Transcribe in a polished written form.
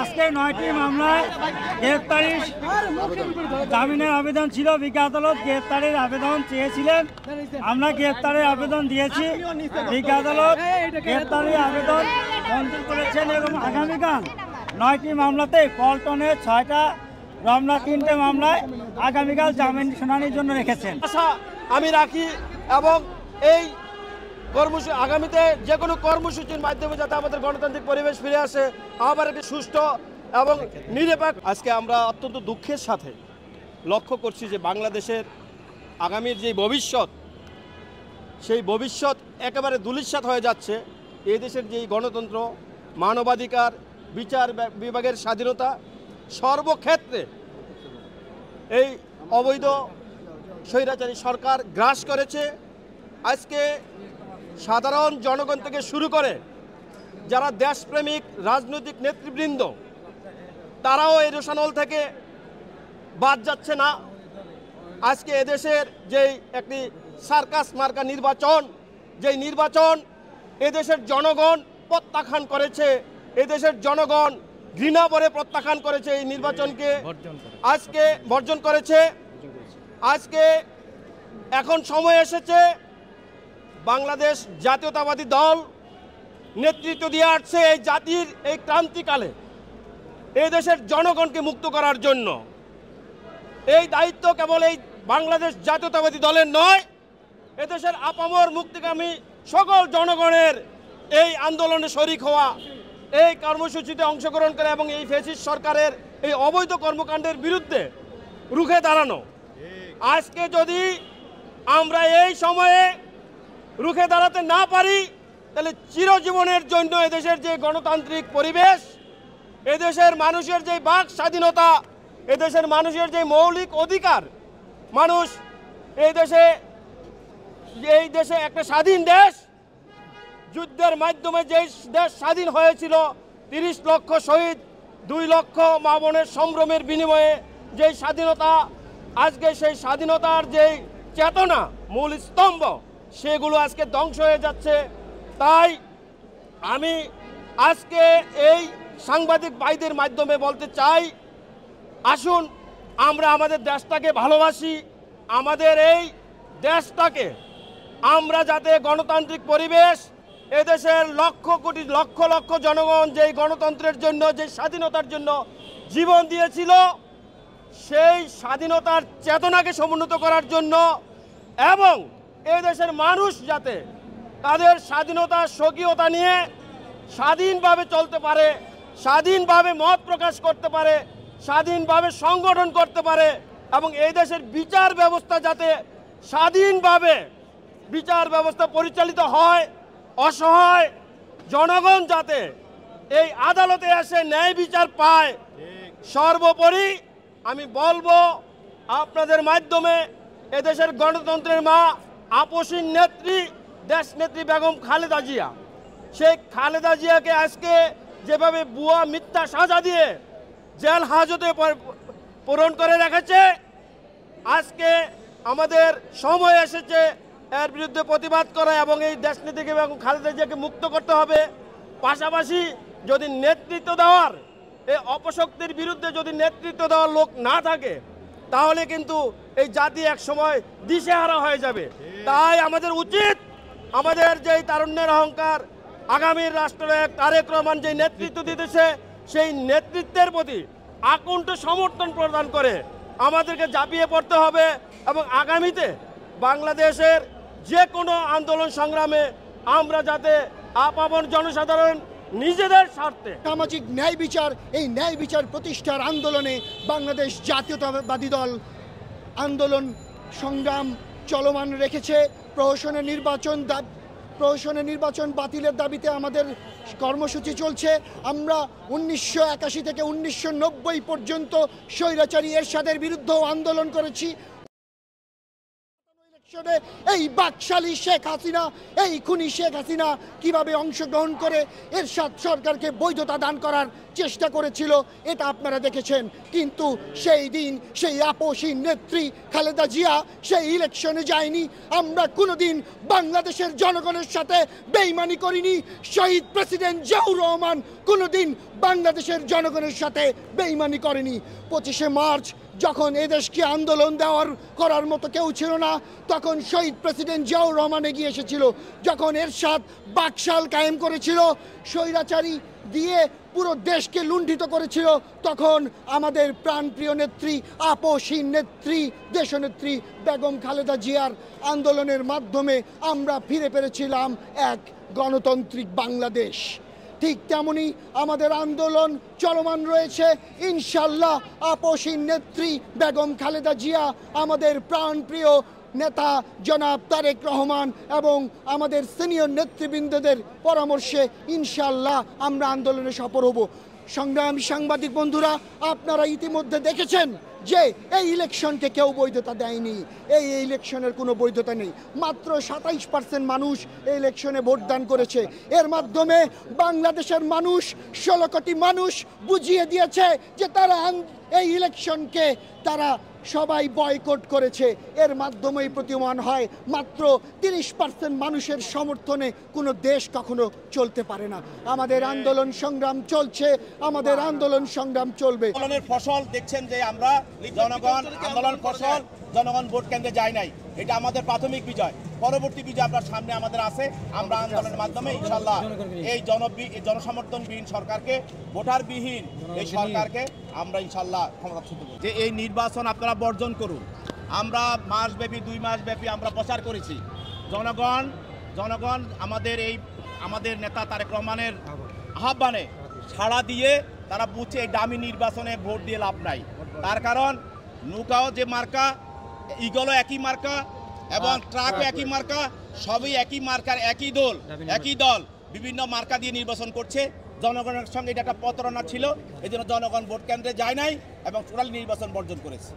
আজকে 9টি মামলায় গ্রেফতারির জামিনের আবেদন ছিল। বিজ্ঞ আদালত গ্রেফতারের আবেদন চেয়েছিলেন, আমরা গ্রেফতারের আবেদন দিয়েছি। বিজ্ঞ আদালত গ্রেফতারের আবেদন মঞ্জুর করেছেন এবং আগামীকাল 9টি মামলাতে পল্টনে 6টা, রমনা 3টে মামলায় আগামীকাল জামিন শুনানির জন্য রেখেছেন। আশা আমি রাখি এবং এই কর্মসূচি আগামীতে যে কোনো কর্মসূচির মাধ্যমে যাতে আমাদের গণতান্ত্রিক পরিবেশ ফিরে আসে, আবার একটি সুষ্ঠু এবং নিরপেক্ষ। আজকে আমরা অত্যন্ত দুঃখের সাথে লক্ষ্য করছি যে বাংলাদেশের আগামীর যে ভবিষ্যৎ, সেই ভবিষ্যৎ একেবারে ধূলিসাৎ হয়ে যাচ্ছে। এই দেশের যেই গণতন্ত্র, মানবাধিকার, বিচার বিভাগের স্বাধীনতা সর্বক্ষেত্রে এই অবৈধ স্বৈরাচারী সরকার গ্রাস করেছে। আজকে সাধারণ জনগণ থেকে শুরু করে যারা দেশপ্রেমিক রাজনৈতিক নেতৃবৃন্দ, তারাও এই রোষানল থেকে বাদ যাচ্ছে না। আজকে এদেশের যেই একটি সার্কাস মার্কা নির্বাচন, যেই নির্বাচন এদেশের জনগণ প্রত্যাখ্যান করেছে, এদেশের জনগণ ঘৃণা ভরে প্রত্যাখ্যান করেছে, এই নির্বাচনকে আজকে বর্জন করেছে। আজকে এখন সময় এসেছে বাংলাদেশ জাতীয়তাবাদী দল নেতৃত্ব দিয়ে আসছে এই জাতির এই ক্রান্তিকালে এই দেশের জনগণকে মুক্ত করার জন্য। এই দায়িত্ব কেবল এই বাংলাদেশ জাতীয়তাবাদী দলের নয়, এদেশের আপামর মুক্তিকামী সকল জনগণের এই আন্দোলনে শরিক হওয়া, এই কর্মসূচিতে অংশগ্রহণ করে এবং এই ফ্যাসিস্ট সরকারের এই অবৈধ কর্মকাণ্ডের বিরুদ্ধে রুখে দাঁড়ানো। আজকে যদি আমরা এই সময়ে রুখে দাঁড়াতে না পারি, তাহলে চিরজীবনের জন্য এদেশের যে গণতান্ত্রিক পরিবেশ, এদেশের মানুষের যে বাক স্বাধীনতা, এদেশের মানুষের যে মৌলিক অধিকার, মানুষ এই দেশে একটা স্বাধীন দেশ, যুদ্ধের মাধ্যমে যেই দেশ স্বাধীন হয়েছিল, 30 লক্ষ শহীদ, 2 লক্ষ মা বোনের সম্ভ্রমের বিনিময়ে যেই স্বাধীনতা, আজকে সেই স্বাধীনতার যেই চেতনা, মূল স্তম্ভ, সেগুলো আজকে ধ্বংস হয়ে যাচ্ছে। তাই আমি আজকে এই সাংবাদিক ভাইদের মাধ্যমে বলতে চাই, আসুন আমরা আমাদের দেশটাকে ভালোবাসি, আমাদের এই দেশটাকে আমরা যাতে গণতান্ত্রিক পরিবেশ, এদেশের লক্ষ কোটি লক্ষ লক্ষ জনগণ যেই গণতন্ত্রের জন্য, যে স্বাধীনতার জন্য জীবন দিয়েছিল, সেই স্বাধীনতার চেতনাকে সমুন্নত করার জন্য এবং এই দেশের মানুষ যাতে তাদের স্বাধীনতার স্বকীয়তা নিয়ে স্বাধীনভাবে চলতে পারে, স্বাধীনভাবে মত প্রকাশ করতে পারে, স্বাধীনভাবে সংগঠন করতে পারে এবং এই দেশের বিচার ব্যবস্থা যাতে স্বাধীনভাবে বিচার ব্যবস্থা পরিচালিত হয়, অসহায় জনগণ যাতে এই আদালতে এসে ন্যায় বিচার পায়। সর্বোপরি আমি বলবো আপনাদের মাধ্যমে এদেশের গণতন্ত্রের মা, আপসীন নেত্রী, দেশনেত্রী বেগম খালেদা জিয়া, সেই খালেদা জিয়াকে আজকে যেভাবে ভুয়া মিথ্যা সাজা দিয়ে জেল হাজতে পূরণ করে রেখেছে, আজকে আমাদের সময় এসেছে এর বিরুদ্ধে প্রতিবাদ করা এবং এই দেশনীতিকে এবং খালেদা জিয়াকে মুক্ত করতে হবে। পাশাপাশি যদি নেতৃত্ব দেওয়ার, এই অপশক্তির বিরুদ্ধে যদি নেতৃত্ব দেওয়ার লোক না থাকে, তাহলে কিন্তু এই জাতি এক সময় দিশেহারা হয়ে যাবে। তাই আমাদের উচিত, আমাদের যেই তারুণ্যের অহংকার, আগামীর রাষ্ট্রনায়ক তারেক রহমান যে নেতৃত্ব দিতেছে, সেই নেতৃত্বের প্রতি আকুণ্ঠ সমর্থন প্রদান করে আমাদেরকে ঝাঁপিয়ে পড়তে হবে এবং আগামীতে বাংলাদেশের যে কোনো আন্দোলন সংগ্রামে আমরা যাতে আপামর জনসাধারণ নিজেদের স্বার্থে সামাজিক ন্যায় বিচার, এই ন্যায় বিচার প্রতিষ্ঠার আন্দোলনে বাংলাদেশ জাতীয়তাবাদী দল আন্দোলন সংগ্রাম চলমান রেখেছে। প্রহসনের নির্বাচন বাতিলের দাবিতে আমাদের কর্মসূচি চলছে। আমরা 1981 থেকে 1990 পর্যন্ত স্বৈরাচারী এরশাদের বিরুদ্ধেও আন্দোলন করেছি। এই বাকশালী শেখ হাসিনা, এই খুনি শেখ হাসিনা কিভাবে অংশগ্রহণ করে এরশাদ সরকারকে বৈধতা দান করার চেষ্টা করেছিল, এটা আপনারা দেখেছেন। কিন্তু সেই দিন সেই আপসী নেত্রী খালেদা জিয়া সেই ইলেকশনে যায়নি। আমরা কোনোদিন বাংলাদেশের জনগণের সাথে বেইমানি করিনি। শহীদ প্রেসিডেন্ট জিয়াউর রহমান কোনোদিন বাংলাদেশের জনগণের সাথে বেইমানি করেনি। 25শে মার্চ যখন এদেশকে আন্দোলন করার মতো কেউ ছিল না, তখন শহীদ প্রেসিডেন্ট জিয়াউর রহমান এগিয়ে এসেছিল। যখন এরশাদ বাকশাল কায়েম করেছিল, স্বৈরাচারী দিয়ে পুরো দেশকে লুণ্ঠিত করেছিল, তখন আমাদের প্রাণপ্রিয় নেত্রী, আপসী নেত্রী, দেশনেত্রী বেগম খালেদা জিয়ার আন্দোলনের মাধ্যমে আমরা ফিরে পেরেছিলাম এক গণতান্ত্রিক বাংলাদেশ। ঠিক তেমনি আমাদের আন্দোলন চলমান রয়েছে। ইনশাল্লাহ আপসী নেত্রী বেগম খালেদা জিয়া, আমাদের প্রাণপ্রিয় নেতা জনাব তারেক রহমান এবং আমাদের সিনিয়র নেতৃবৃন্দদের পরামর্শে ইনশাল্লাহ আমরা আন্দোলনে সফল হব। সংগ্রামী সাংবাদিক বন্ধুরা, আপনারা ইতিমধ্যে দেখেছেন যে এই ইলেকশনকে কেউ বৈধতা দেয়নি। এই ইলেকশনের কোনো বৈধতা নেই। মাত্র 27% মানুষ এই ইলেকশনে ভোটদান করেছে। এর মাধ্যমে বাংলাদেশের মানুষ, 16 কোটি মানুষ বুঝিয়ে দিয়েছে যে তারা এই ইলেকশনকে তারা সবাই বয়কট করেছে। এর মাধ্যমেই প্রতীয়মান হয় মাত্র 30% মানুষের সমর্থনে কোনো দেশ কখনো চলতে পারে না। আমাদের আন্দোলন সংগ্রাম চলছে, আমাদের আন্দোলন সংগ্রাম চলবে। আন্দোলনের ফসল দেখছেন যে আমরা জনগণ, আন্দোলন ফসল জনগণ ভোট কেন্দ্রে যায় নাই, এটা আমাদের প্রাথমিক বিজয়। পরবর্তী বিজয় আমরা সামনে আমাদের আছে। আমরা আন্দোলনের মাধ্যমে ইনশাল্লাহ এই জনসমর্থনবিহীন সরকারকে, ভোটারবিহীন এই সরকারকে আমরা ইনশাল্লাহ ক্ষমতাচ্যুত করব। যে এই নির্বাচন আপনারা বর্জন করুন। আমরা মাসব্যাপী, 2 মাসব্যাপী আমরা প্রচার করেছি। জনগণ আমাদের নেতা তারেক রহমানের আহ্বানে সাড়া দিয়ে তারা বুঝছে এই দামি নির্বাচনে ভোট দিয়ে লাভ নাই। তার কারণ নৌকাও যে মার্কা, ইগলও একই মার্কা এবং ট্রাকও একই মার্কা, সবই একই মার্কার, একই দল বিভিন্ন মার্কা দিয়ে নির্বাচন করছে। জনগণের সঙ্গে এটা একটা প্রতারণা ছিল। এই জন্য জনগণ ভোট কেন্দ্রে যায় নাই এবং টোটাল নির্বাচন বর্জন করেছে।